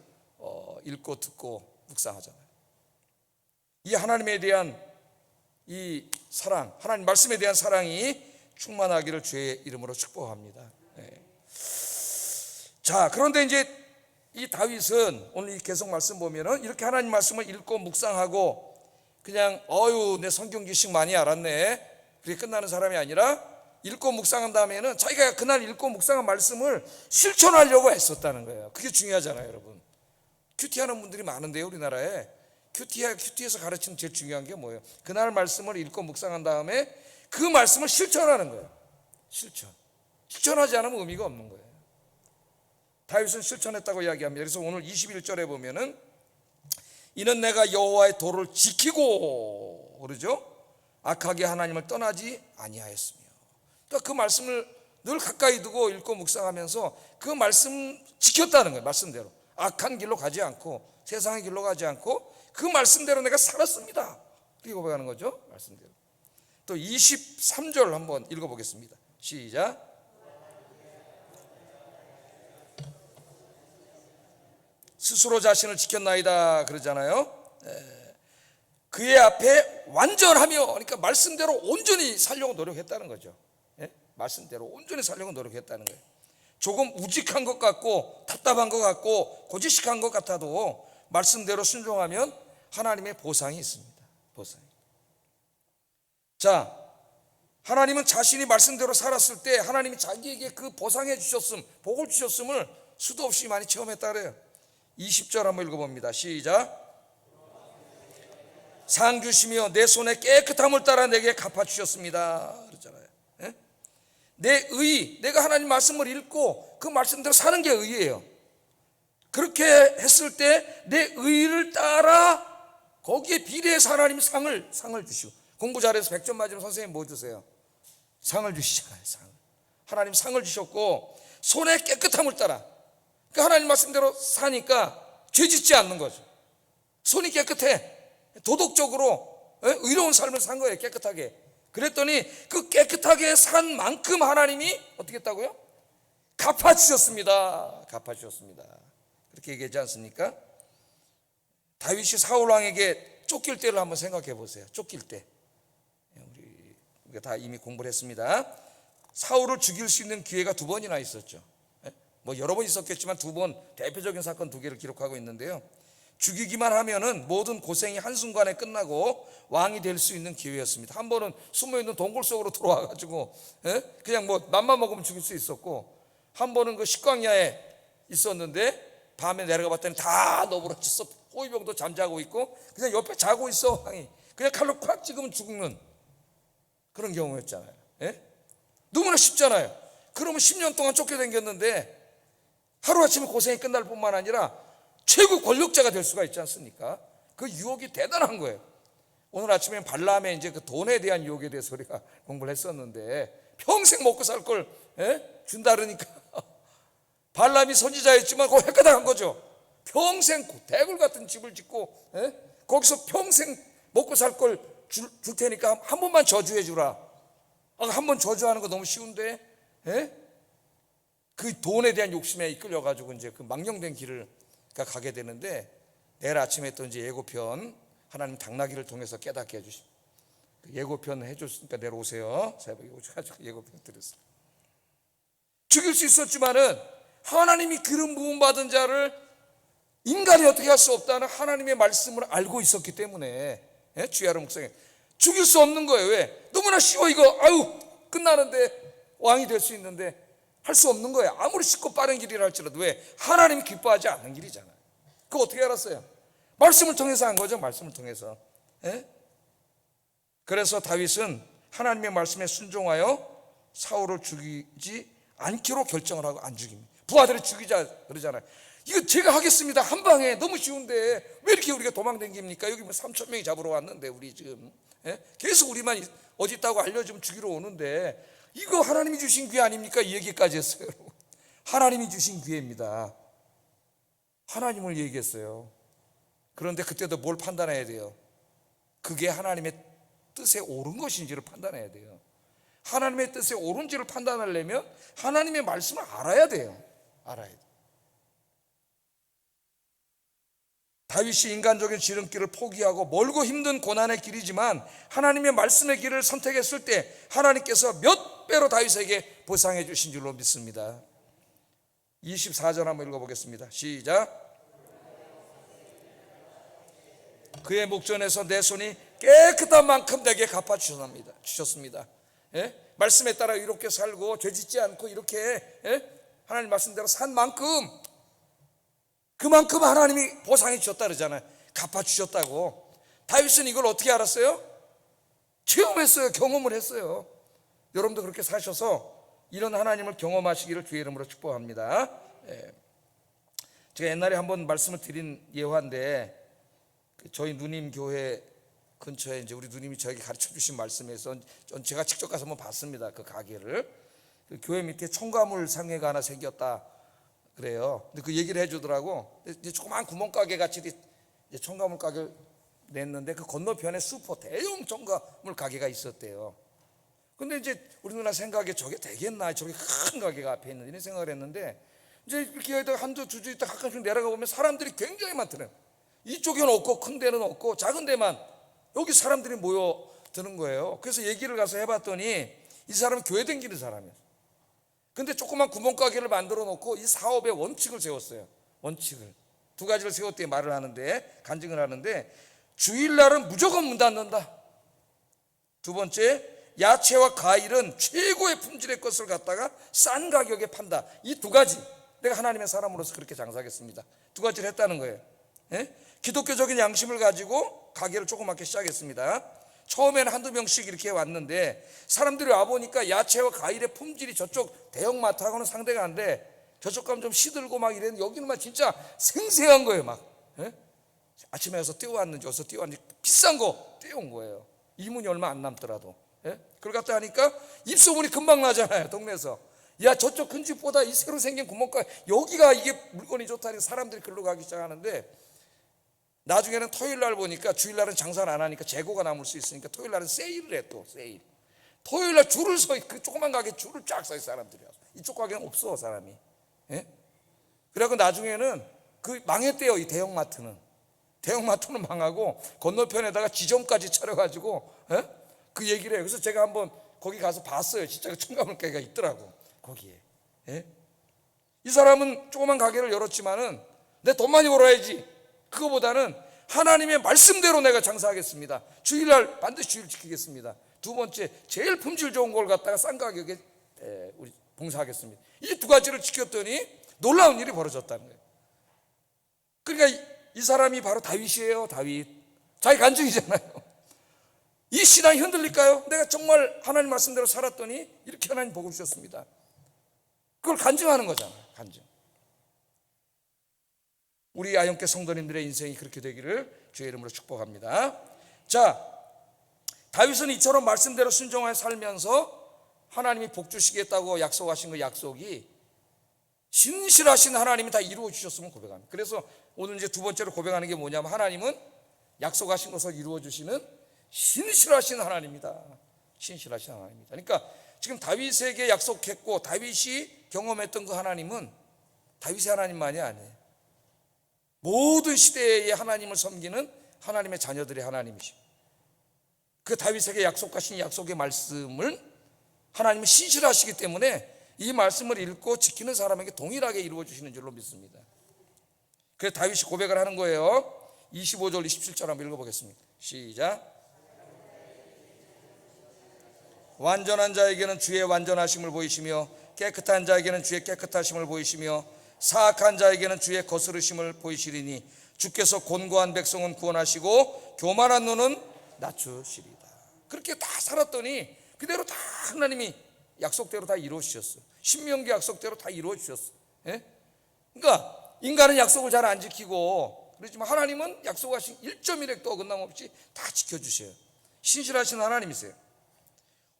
읽고 듣고 묵상하잖아요. 이 하나님에 대한 이 사랑, 하나님 말씀에 대한 사랑이 충만하기를 주의 이름으로 축복합니다. 자, 그런데 이제 이 다윗은 오늘 이 계속 말씀 보면은 이렇게 하나님 말씀을 읽고 묵상하고 그냥 내 성경 지식 많이 알았네, 그렇게 끝나는 사람이 아니라 읽고 묵상한 다음에는 자기가 그날 읽고 묵상한 말씀을 실천하려고 했었다는 거예요. 그게 중요하잖아요, 여러분. 큐티 하는 분들이 많은데요, 우리나라에. 큐티에서 가르치는 제일 중요한 게 뭐예요? 그날 말씀을 읽고 묵상한 다음에 그 말씀을 실천하는 거예요. 실천하지 않으면 의미가 없는 거예요. 다윗은 실천했다고 이야기합니다. 그래서 오늘 21절에 보면은 이는 내가 여호와의 도를 지키고, 그러죠? 악하게 하나님을 떠나지 아니하였으며. 그러니까 그 말씀을 늘 가까이 두고 읽고 묵상하면서 그 말씀 지켰다는 거예요. 말씀대로 악한 길로 가지 않고 세상의 길로 가지 않고 그 말씀대로 내가 살았습니다. 그렇게 고백하는 거죠. 말씀대로. 또 23절 한번 읽어보겠습니다. 시작. 스스로 자신을 지켰나이다 그러잖아요. 그의 앞에 완전하며, 그러니까 말씀대로 온전히 살려고 노력했다는 거죠. 말씀대로 온전히 살려고 노력했다는 거예요. 조금 우직한 것 같고 답답한 것 같고 고지식한 것 같아도 말씀대로 순종하면 하나님의 보상이 있습니다. 보상이. 자, 하나님은 자신이 말씀대로 살았을 때 하나님이 자기에게 그 보상해 주셨음, 복을 주셨음을 수도 없이 많이 체험했다 그래요. 20절 한번 읽어봅니다. 시작. 상 주시며 내 손에 깨끗함을 따라 내게 갚아주셨습니다 그랬잖아요. 내가 하나님 말씀을 읽고 그 말씀대로 사는 게 의예요. 그렇게 했을 때 내 의를 따라 거기에 비례해서 하나님 상을 주시고, 공부 잘해서 100점 맞으면 선생님 뭐 주세요? 상을 주시잖아요. 하나님 상을 주셨고 손에 깨끗함을 따라, 그 하나님 말씀대로 사니까 죄 짓지 않는 거죠. 손이 깨끗해. 도덕적으로 의로운 삶을 산 거예요. 깨끗하게. 그랬더니 그 깨끗하게 산 만큼 하나님이 어떻게 했다고요? 갚아주셨습니다. 갚아주셨습니다. 그렇게 얘기하지 않습니까? 다윗이 사울 왕에게 쫓길 때를 한번 생각해 보세요. 쫓길 때. 우리가 다 이미 공부를 했습니다. 사울을 죽일 수 있는 기회가 2번이나 있었죠. 뭐 여러 번 있었겠지만 2번, 대표적인 사건 2개를 기록하고 있는데요. 죽이기만 하면은 모든 고생이 한순간에 끝나고 왕이 될 수 있는 기회였습니다. 한 번은 숨어있는 동굴 속으로 들어와 가지고 그냥 뭐 맘만 먹으면 죽일 수 있었고, 한 번은 그 식광야에 있었는데 밤에 내려가 봤더니 다 너부러졌어. 호위병도 잠자고 있고 그냥 옆에 자고 있어. 왕이 그냥 칼로 콱 찍으면 죽는 그런 경우였잖아요. 너무나 쉽잖아요. 그러면 10년 동안 쫓겨다녔는데 하루아침에 고생이 끝날 뿐만 아니라 최고 권력자가 될 수가 있지 않습니까? 그 유혹이 대단한 거예요. 오늘 아침에 발람의 이제 그 돈에 대한 유혹에 대해서 우리가 공부를 했었는데, 평생 먹고 살 걸 준다 그러니까 발람이 선지자였지만 그거 획가닥한 거죠. 평생 대굴 같은 집을 짓고 거기서 평생 먹고 살 걸 줄 테니까 한 번만 저주해 주라. 한 번 저주하는 거 너무 쉬운데 그 돈에 대한 욕심에 이끌려 가지고 이제 그 망령된 길을 가게 되는데, 내일 아침에 또 이제 예고편 하나님 당나귀를 통해서 깨닫게 해주십니다. 예고편 해줬으니까 내일 오세요. 새벽에 오셔가지고 예고편 들었어요. 죽일 수 있었지만은 하나님이 기름 부음 받은 자를 인간이 어떻게 할 수 없다는 하나님의 말씀을 알고 있었기 때문에 주야로 묵상해 죽일 수 없는 거예요. 왜? 너무나 쉬워. 이거 아유 끝나는데 왕이 될 수 있는데 할 수 없는 거예요. 아무리 쉽고 빠른 길이라 할지라도. 왜? 하나님이 기뻐하지 않는 길이잖아요. 그거 어떻게 알았어요? 말씀을 통해서 한 거죠. 말씀을 통해서. 그래서 다윗은 하나님의 말씀에 순종하여 사울을 죽이지 않기로 결정을 하고 안 죽입니다. 부하들이 죽이자 그러잖아요. 이거 제가 하겠습니다. 한 방에. 너무 쉬운데 왜 이렇게 우리가 도망다닙니까? 여기 뭐 3,000명이 잡으러 왔는데 우리 지금 계속 우리만 어디 있다고 알려주면 죽이러 오는데, 이거 하나님이 주신 기회 아닙니까? 이 얘기까지 했어요. 하나님이 주신 기회입니다. 하나님을 얘기했어요. 그런데 그때도 뭘 판단해야 돼요? 그게 하나님의 뜻에 옳은 것인지를 판단해야 돼요. 하나님의 뜻에 옳은지를 판단하려면 하나님의 말씀을 알아야 돼요. 알아야 돼요. 다윗이 인간적인 지름길을 포기하고 멀고 힘든 고난의 길이지만 하나님의 말씀의 길을 선택했을 때 하나님께서 몇 배로 다윗에게 보상해 주신 줄로 믿습니다. 24절 한번 읽어보겠습니다. 시작. 그의 목전에서 내 손이 깨끗한 만큼 내게 갚아주셨습니다. 말씀에 따라 이렇게 살고 죄짓지 않고 이렇게 하나님 말씀대로 산 만큼, 그만큼 하나님이 보상해 주셨다 그러잖아요. 갚아주셨다고. 다윗은 이걸 어떻게 알았어요? 체험했어요. 경험을 했어요. 여러분도 그렇게 사셔서 이런 하나님을 경험하시기를 주의 이름으로 축복합니다. 제가 옛날에 한번 말씀을 드린 예화인데, 저희 누님 교회 근처에 이제 우리 누님이 저에게 가르쳐 주신 말씀에서 제가 직접 가서 한번 봤습니다. 그 가게를. 그 교회 밑에 청과물 상회가 하나 생겼다 그래요. 근데 그 얘기를 해주더라고. 이제 조그만 구멍가게 같이 이제 청과물 가게를 냈는데 그 건너편에 슈퍼 대형 청과물 가게가 있었대요. 근데 이제 우리 누나 생각에 저게 되겠나, 저게 큰 가게가 앞에 있는데 이런 생각을 했는데, 이제 이렇게 한두 주 있다 가끔씩 내려가 보면 사람들이 굉장히 많더래요. 이쪽에는 없고 큰 데는 없고 작은 데만 여기 사람들이 모여드는 거예요. 그래서 얘기를 가서 해봤더니 이 사람은 교회 다니는 사람이에요. 근데 조그만 구멍가게를 만들어 놓고 이 사업의 원칙을 세웠어요. 원칙을 2가지를 세웠대 말을 하는데, 간증을 하는데, 주일날은 무조건 문 닫는다. 2번째, 야채와 과일은 최고의 품질의 것을 갖다가 싼 가격에 판다. 이 2가지, 내가 하나님의 사람으로서 그렇게 장사하겠습니다. 2가지를 했다는 거예요. 기독교적인 양심을 가지고 가게를 조그맣게 시작했습니다. 처음에는 한두 명씩 이렇게 왔는데 사람들이 와보니까 야채와 과일의 품질이 저쪽 대형마트하고는 상대가 안 돼. 저쪽 가면 좀 시들고 막 이랬는데 여기는 막 진짜 생생한 거예요. 막 아침에 와서 떼어왔는지 어디서 떼어왔는지 비싼 거 떼어온 거예요. 이문이 얼마 안 남더라도. 그걸 갖다 하니까 입소문이 금방 나잖아요. 동네에서 야, 저쪽 큰 집보다 이 새로 생긴 구멍가 여기가 이게 물건이 좋다니 사람들이 글로 가기 시작하는데, 나중에는 토요일 날 보니까, 주일날은 장사를 안 하니까 재고가 남을 수 있으니까 토요일 날은 세일을 해. 또 세일. 토요일 날 줄을 서, 그 조그만 가게 줄을 쫙 서 사람들이. 이쪽 가게는 없어 사람이. 예? 그래갖고 나중에는 그 망했대요. 이 대형마트는 망하고 건너편에다가 지점까지 차려가지고, 예? 그 얘기를 해요. 그래서 제가 한번 거기 가서 봤어요. 진짜 그 청가물가게가 있더라고 거기에. 예? 이 사람은 조그만 가게를 열었지만은 내 돈 많이 벌어야지, 그거보다는 하나님의 말씀대로 내가 장사하겠습니다, 주일날 반드시 주일 지키겠습니다, 두 번째 제일 품질 좋은 걸 갖다가 싼 가격에 우리 봉사하겠습니다, 이 두 가지를 지켰더니 놀라운 일이 벌어졌다는 거예요. 그러니까 이 사람이 바로 다윗이에요. 다윗. 자기 간증이잖아요. 이 신앙이 흔들릴까요? 내가 정말 하나님 말씀대로 살았더니 이렇게 하나님 복을 주셨습니다. 그걸 간증하는 거잖아요. 간증. 우리 아영교 성도님들의 인생이 그렇게 되기를 주의 이름으로 축복합니다. 자, 다윗은 이처럼 말씀대로 순종하여 살면서 하나님이 복 주시겠다고 약속하신 그 약속이 신실하신 하나님이 다 이루어 주셨음을 고백합니다. 그래서 오늘 이제 두 번째로 고백하는 게 뭐냐면, 하나님은 약속하신 것을 이루어 주시는 신실하신 하나님이다. 신실하신 하나님이다. 그러니까 지금 다윗에게 약속했고 다윗이 경험했던 그 하나님은 다윗의 하나님만이 아니에요. 모든 시대에 하나님을 섬기는 하나님의 자녀들의 하나님이시고, 그 다윗에게 약속하신 약속의 말씀을 하나님은 신실하시기 때문에 이 말씀을 읽고 지키는 사람에게 동일하게 이루어 주시는 줄로 믿습니다. 그래서 다윗이 고백을 하는 거예요. 25절 27절 한번 읽어보겠습니다. 시작. 완전한 자에게는 주의 완전하심을 보이시며 깨끗한 자에게는 주의 깨끗하심을 보이시며 사악한 자에게는 주의 거스르심을 보이시리니 주께서 곤고한 백성은 구원하시고 교만한 눈은 낮추시리다. 그렇게 다 살았더니 그대로 다 하나님이 약속대로 다 이루어 주셨어요. 신명기 약속대로 다 이루어 주셨어요. 예? 그러니까 인간은 약속을 잘 안 지키고 그렇지만 하나님은 약속하신 1.1획도 어긋남없이 다 지켜주셔요. 신실하신 하나님이세요.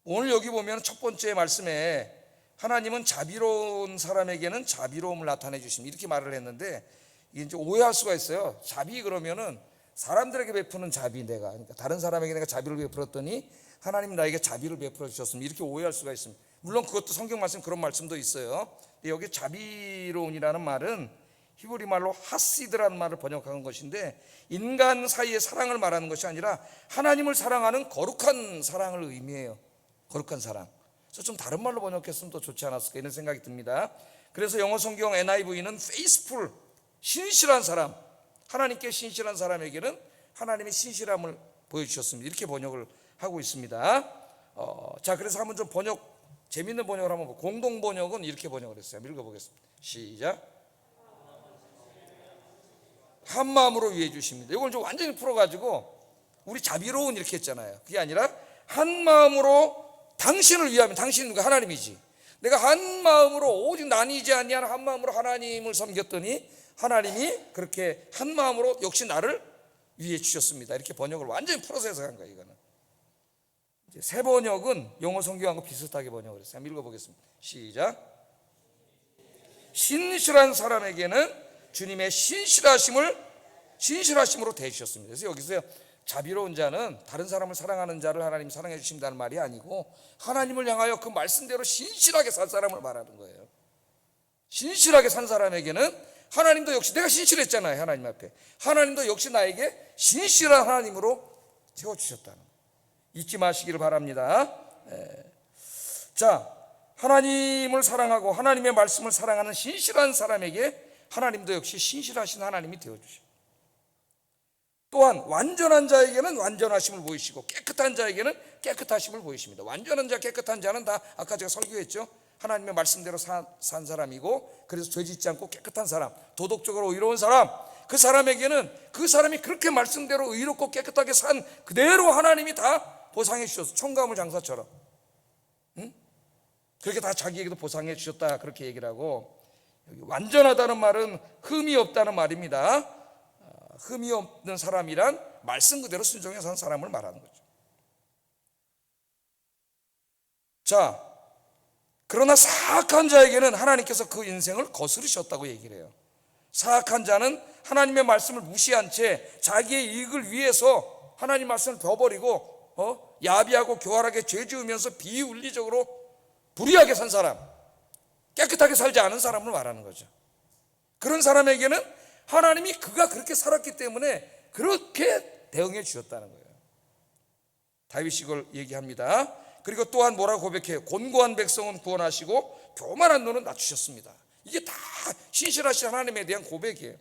오늘 여기 보면 첫 번째 말씀에 하나님은 자비로운 사람에게는 자비로움을 나타내 주십니다, 이렇게 말을 했는데, 이게 이제 오해할 수가 있어요. 자비 그러면은 사람들에게 베푸는 자비, 그러니까 다른 사람에게 내가 자비를 베풀었더니 하나님 나에게 자비를 베풀어 주셨습니다, 이렇게 오해할 수가 있습니다. 물론 그것도 성경 말씀 그런 말씀도 있어요. 근데 여기 자비로운이라는 말은 히브리 말로 하시드라는 말을 번역한 것인데, 인간 사이의 사랑을 말하는 것이 아니라 하나님을 사랑하는 거룩한 사랑을 의미해요. 거룩한 사랑. 그래서 좀 다른 말로 번역했으면 더 좋지 않았을까 이런 생각이 듭니다. 그래서 영어 성경 NIV는 faithful, 신실한 사람, 하나님께 신실한 사람에게는 하나님의 신실함을 보여주셨습니다, 이렇게 번역을 하고 있습니다. 자, 그래서 한번 좀 재밌는 번역을 한번 보고, 공동 번역은 이렇게 번역을 했어요. 읽어보겠습니다. 시작. 한 마음으로 위해 주십니다. 이걸 좀 완전히 풀어가지고 우리 자비로운 이렇게 했잖아요. 그게 아니라 한 마음으로 당신을 위하면, 당신은 누가? 하나님이지. 내가 한 마음으로 오직 나뉘지 아니하는 한 마음으로 하나님을 섬겼더니 하나님이 그렇게 한 마음으로 역시 나를 위해 주셨습니다, 이렇게 번역을 완전히 풀어서 해석한 거예요. 이거는 이제 새 번역은 영어 성경하고 비슷하게 번역을 했어요. 한번 읽어보겠습니다. 시작. 신실한 사람에게는 주님의 신실하심으로 대해주셨습니다. 그래서 여기서 자비로운 자는 다른 사람을 사랑하는 자를 하나님이 사랑해 주신다는 말이 아니고, 하나님을 향하여 그 말씀대로 신실하게 산 사람을 말하는 거예요. 신실하게 산 사람에게는 하나님도 역시, 내가 신실했잖아요, 하나님 앞에. 하나님도 역시 나에게 신실한 하나님으로 세워주셨다는 거예요. 잊지 마시기를 바랍니다. 자, 하나님을 사랑하고 하나님의 말씀을 사랑하는 신실한 사람에게 하나님도 역시 신실하신 하나님이 되어주셔요. 또한 완전한 자에게는 완전하심을 보이시고 깨끗한 자에게는 깨끗하심을 보이십니다. 완전한 자, 깨끗한 자는 다 아까 제가 설교했죠. 하나님의 말씀대로 산 사람이고, 그래서 죄 짓지 않고 깨끗한 사람, 도덕적으로 의로운 사람, 그 사람에게는 그 사람이 그렇게 말씀대로 의롭고 깨끗하게 산 그대로 하나님이 다 보상해 주셔서, 청가물 장사처럼, 그렇게 다 자기에게도 보상해 주셨다, 그렇게 얘기를 하고, 여기 완전하다는 말은 흠이 없다는 말입니다. 흠이 없는 사람이란 말씀 그대로 순종해 산 사람을 말하는 거죠. 자, 그러나 사악한 자에게는 하나님께서 그 인생을 거스르셨다고 얘기를 해요. 사악한 자는 하나님의 말씀을 무시한 채 자기의 이익을 위해서 하나님 말씀을 둬버리고 야비하고 교활하게 죄 지으면서 비윤리적으로 불의하게 산 사람, 깨끗하게 살지 않은 사람을 말하는 거죠. 그런 사람에게는 하나님이 그가 그렇게 살았기 때문에 그렇게 대응해 주셨다는 거예요. 다윗이 이걸 얘기합니다. 그리고 또한 뭐라고 고백해요? 곤고한 백성은 구원하시고 교만한 노는 낮추셨습니다. 이게 다 신실하신 하나님에 대한 고백이에요.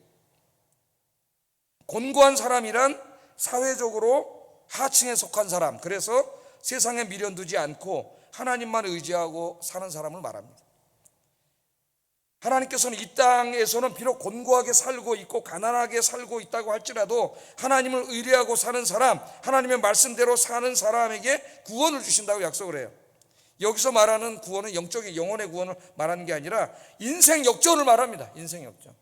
곤고한 사람이란 사회적으로 하층에 속한 사람, 그래서 세상에 미련두지 않고 하나님만 의지하고 사는 사람을 말합니다. 하나님께서는 이 땅에서는 비록 곤고하게 살고 있고 가난하게 살고 있다고 할지라도 하나님을 의뢰하고 사는 사람, 하나님의 말씀대로 사는 사람에게 구원을 주신다고 약속을 해요. 여기서 말하는 구원은 영적인 영혼의 구원을 말하는 게 아니라 인생 역전을 말합니다. 인생 역전.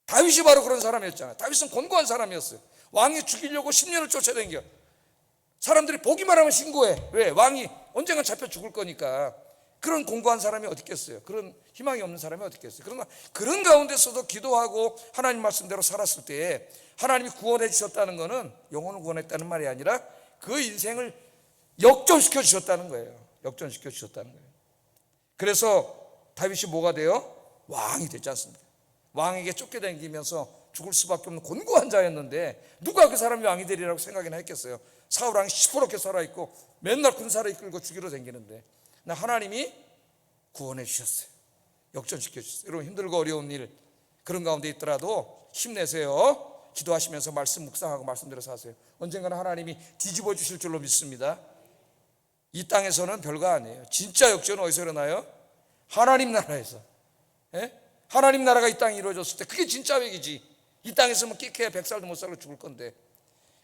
다윗이 바로 그런 사람이었잖아요. 다윗은 곤고한 사람이었어요. 왕이 죽이려고 10년을 쫓아다녀. 사람들이 보기만 하면 신고해. 왜? 왕이 언젠가 잡혀 죽을 거니까. 그런 곤고한 사람이 어디 있겠어요? 그런 희망이 없는 사람이 어디 있겠어요? 그러나 그런 가운데서도 기도하고 하나님 말씀대로 살았을 때 하나님이 구원해 주셨다는 것은 영혼을 구원했다는 말이 아니라 그 인생을 역전시켜 주셨다는 거예요. 역전시켜 주셨다는 거예요. 그래서 다윗이 뭐가 돼요? 왕이 되지 않습니까? 왕에게 쫓겨다니면서 죽을 수밖에 없는 곤고한 자였는데 누가 그 사람이 왕이 되리라고 생각이나 했겠어요? 사울 왕이 시퍼렇게 살아있고 맨날 군사를 이끌고 죽이러 다니는데 하나님이 구원해 주셨어요. 역전시켜 주셨어요. 여러분 힘들고 어려운 일 그런 가운데 있더라도 힘내세요. 기도하시면서 말씀 묵상하고 말씀대로 사세요. 언젠가는 하나님이 뒤집어 주실 줄로 믿습니다. 이 땅에서는 별거 아니에요. 진짜 역전은 어디서 일어나요? 하나님 나라에서. 하나님 나라가 이 땅에 이루어졌을 때 그게 진짜 백이지. 이 땅에서는 끼케야 100살도 못 살고 죽을 건데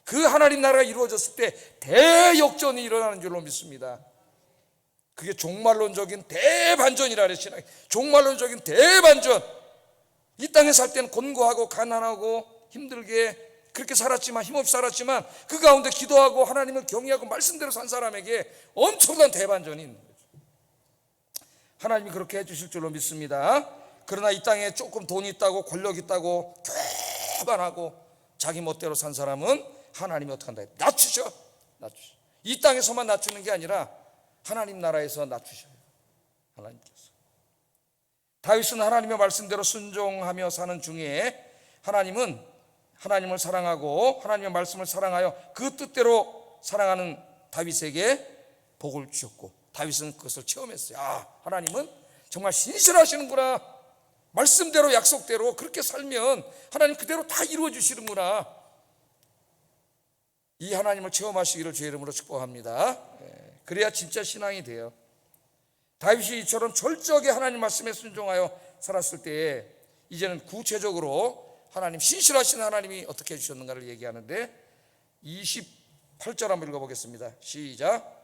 그 하나님 나라가 이루어졌을 때 대역전이 일어나는 줄로 믿습니다. 그게 종말론적인 대반전이라 그랬잖아요. 종말론적인 대반전. 이 땅에 살 때는 곤고하고 가난하고 힘들게 그렇게 살았지만 힘없이 살았지만 그 가운데 기도하고 하나님을 경외하고 말씀대로 산 사람에게 엄청난 대반전이 있는 거죠. 하나님이 그렇게 해주실 줄로 믿습니다. 그러나 이 땅에 조금 돈이 있다고 권력 있다고 교만하고 자기 멋대로 산 사람은 하나님이 어떻게 한다? 낮추셔. 이 땅에서만 낮추는 게 아니라 하나님 나라에서 낮추셔요. 하나님께서. 다윗은 하나님의 말씀대로 순종하며 사는 중에 하나님은 하나님을 사랑하고 하나님의 말씀을 사랑하여 그 뜻대로 사랑하는 다윗에게 복을 주셨고 다윗은 그것을 체험했어요. 하나님은 정말 신실하시는구나. 말씀대로 약속대로 그렇게 살면 하나님 그대로 다 이루어 주시는구나. 이 하나님을 체험하시기를 주의 이름으로 축복합니다. 그래야 진짜 신앙이 돼요. 다윗이 이처럼 철저하게 하나님 말씀에 순종하여 살았을 때에 이제는 구체적으로 하나님 신실하신 하나님이 어떻게 해주셨는가를 얘기하는데 28절 한번 읽어보겠습니다. 시작.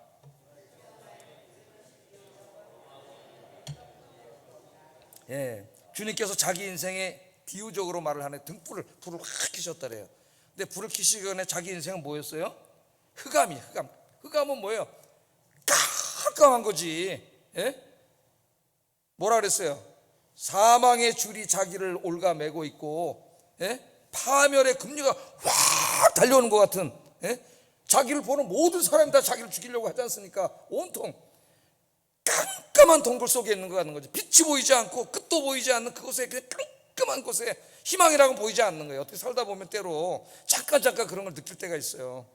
주님께서 자기 인생에 비유적으로 말을 하네. 불을 확 켜셨다래요. 근데 불을 켜시기 전에 자기 인생은 뭐였어요? 흑암이에요. 흑암은 뭐예요? 깜깜한 거지. 뭐라 그랬어요? 사망의 줄이 자기를 올가매고 있고 파멸의 금류가 확 달려오는 것 같은 자기를 보는 모든 사람이 다 자기를 죽이려고 하지 않습니까? 온통 깜깜한 동굴 속에 있는 것 같은 거죠. 빛이 보이지 않고 끝도 보이지 않는 그곳에 그냥 깜깜한 곳에 희망이라고 보이지 않는 거예요. 어떻게 살다 보면 때로 잠깐 그런 걸 느낄 때가 있어요.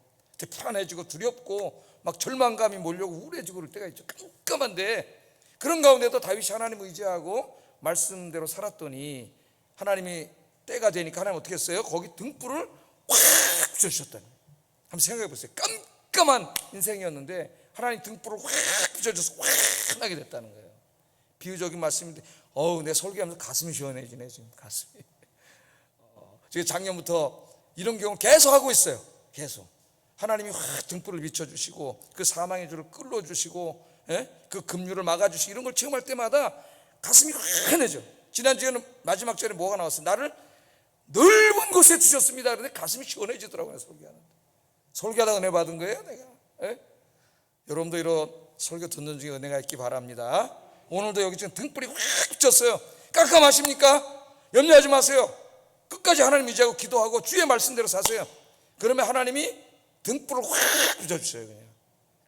불안해지고 두렵고 막 절망감이 몰려오고 우울해지고 그럴 때가 있죠. 깜깜한데 그런 가운데도 다윗이 하나님을 의지하고 말씀대로 살았더니 하나님이 때가 되니까 하나님 어떻게 했어요? 거기 등불을 확 비춰주셨다는 거예요. 한번 생각해 보세요. 깜깜한 인생이었는데 하나님 등불을 확 비춰줘서 환하게 됐다는 거예요. 비유적인 말씀인데 내 설교하면서 가슴이 시원해지네. 지금 가슴이. 제가 작년부터 이런 경우 계속 하고 있어요. 계속 하나님이 확 등불을 비춰주시고 그 사망의 줄을 끌어주시고 그 급류를 막아주시고 이런 걸 체험할 때마다 가슴이 환해져. 지난주에는 마지막 절에 뭐가 나왔어요? 나를 넓은 곳에 두셨습니다. 그런데 가슴이 시원해지더라고요. 설교하는데. 설교하다 은혜 받은 거예요 내가. 여러분도 이런 설교 듣는 중에 은혜가 있기 바랍니다. 오늘도 여기 지금 등불이 확 붙였어요. 깜깜하십니까? 염려하지 마세요. 끝까지 하나님 의지하고 기도하고 주의 말씀대로 사세요. 그러면 하나님이 등불을 확 붙여주세요. 그냥.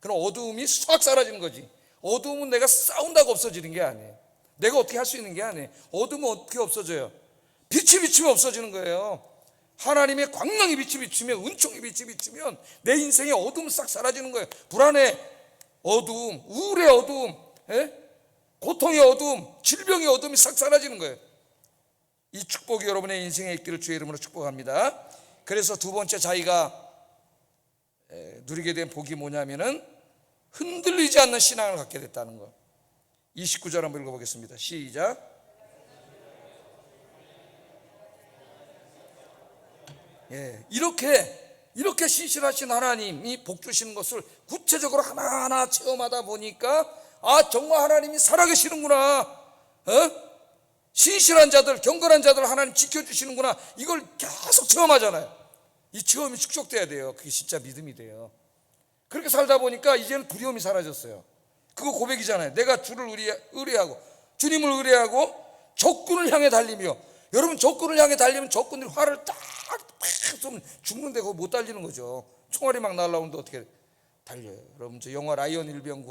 그럼 어두움이 싹 사라지는 거지. 어두움은 내가 싸운다고 없어지는 게 아니에요. 내가 어떻게 할 수 있는 게 아니에요. 어두움은 어떻게 없어져요? 빛이 비치면 없어지는 거예요. 하나님의 광명이 빛이 비치면, 은총이 빛이 비치면 내 인생의 어두움 싹 사라지는 거예요. 불안의 어두움, 우울의 어두움, 고통의 어두움, 질병의 어두움이 싹 사라지는 거예요. 이 축복이 여러분의 인생에 있기를 주의 이름으로 축복합니다. 그래서 두 번째 자기가 누리게 된 복이 뭐냐면은 흔들리지 않는 신앙을 갖게 됐다는 것. 29절 한번 읽어보겠습니다. 시작. 이렇게 신실하신 하나님이 복 주시는 것을 구체적으로 하나하나 체험하다 보니까 정말 하나님이 살아계시는구나, 신실한 자들, 경건한 자들 하나님 지켜주시는구나, 이걸 계속 체험하잖아요. 이 체험이 축적돼야 돼요. 그게 진짜 믿음이 돼요. 그렇게 살다 보니까 이제는 두려움이 사라졌어요. 그거 고백이잖아요. 내가 주를 의뢰하고 주님을 의뢰하고 적군을 향해 달리며. 여러분, 적군을 향해 달리면 적군들이 화를 딱 좀 죽는데 그거 못 달리는 거죠. 총알이 막 날라오는데 어떻게 달려요? 여러분, 저 영화 라이언 일병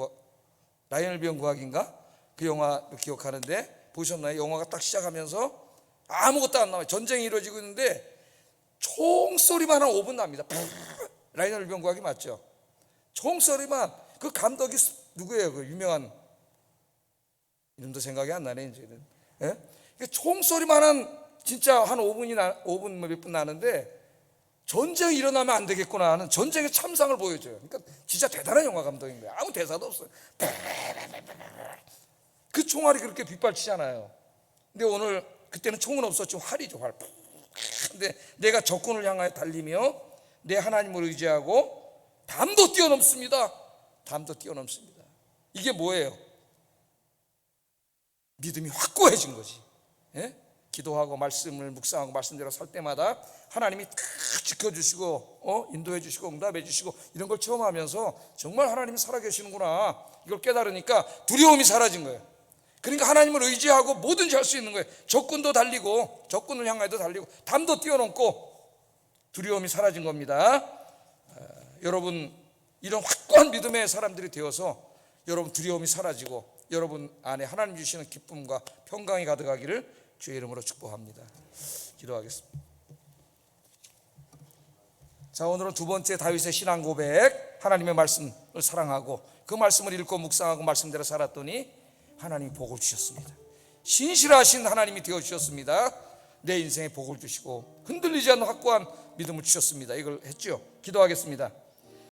구하기인가? 그 영화 기억하는데 보셨나요? 영화가 딱 시작하면서 아무것도 안 나와요. 전쟁이 이루어지고 있는데 총소리만 한 5분 납니다. 라이언 일병 구하기 맞죠? 총소리만. 그 감독이 누구예요? 그 유명한 이름도 생각이 안 나네 이제는. 총소리만 한 진짜 한 5분 몇 분 나는데 전쟁이 일어나면 안 되겠구나 하는 전쟁의 참상을 보여줘요. 그러니까 진짜 대단한 영화 감독인 거예요. 아무 대사도 없어요. 그 총알이 그렇게 빗발치잖아요. 근데 오늘 그때는 총은 없었죠. 활이죠, 활. 근데 내가 적군을 향하여 달리며 내 하나님을 의지하고 담도 뛰어넘습니다. 담도 뛰어넘습니다. 이게 뭐예요? 믿음이 확고해진 거지. 기도하고 말씀을 묵상하고 말씀대로 살 때마다 하나님이 다 지켜주시고 인도해 주시고 응답해 주시고 이런 걸 체험하면서 정말 하나님이 살아계시는구나, 이걸 깨달으니까 두려움이 사라진 거예요. 그러니까 하나님을 의지하고 뭐든지 할 수 있는 거예요. 적군도 달리고 적군을 향하여도 달리고 담도 뛰어넘고 두려움이 사라진 겁니다. 여러분, 이런 확고한 믿음의 사람들이 되어서 여러분 두려움이 사라지고 여러분 안에 하나님 주시는 기쁨과 평강이 가득하기를 주의 이름으로 축복합니다. 기도하겠습니다. 자, 오늘은 두 번째 다윗의 신앙 고백. 하나님의 말씀을 사랑하고 그 말씀을 읽고 묵상하고 말씀대로 살았더니 하나님이 복을 주셨습니다. 신실하신 하나님이 되어주셨습니다. 내 인생에 복을 주시고 흔들리지 않는 확고한 믿음을 주셨습니다. 이걸 했죠. 기도하겠습니다.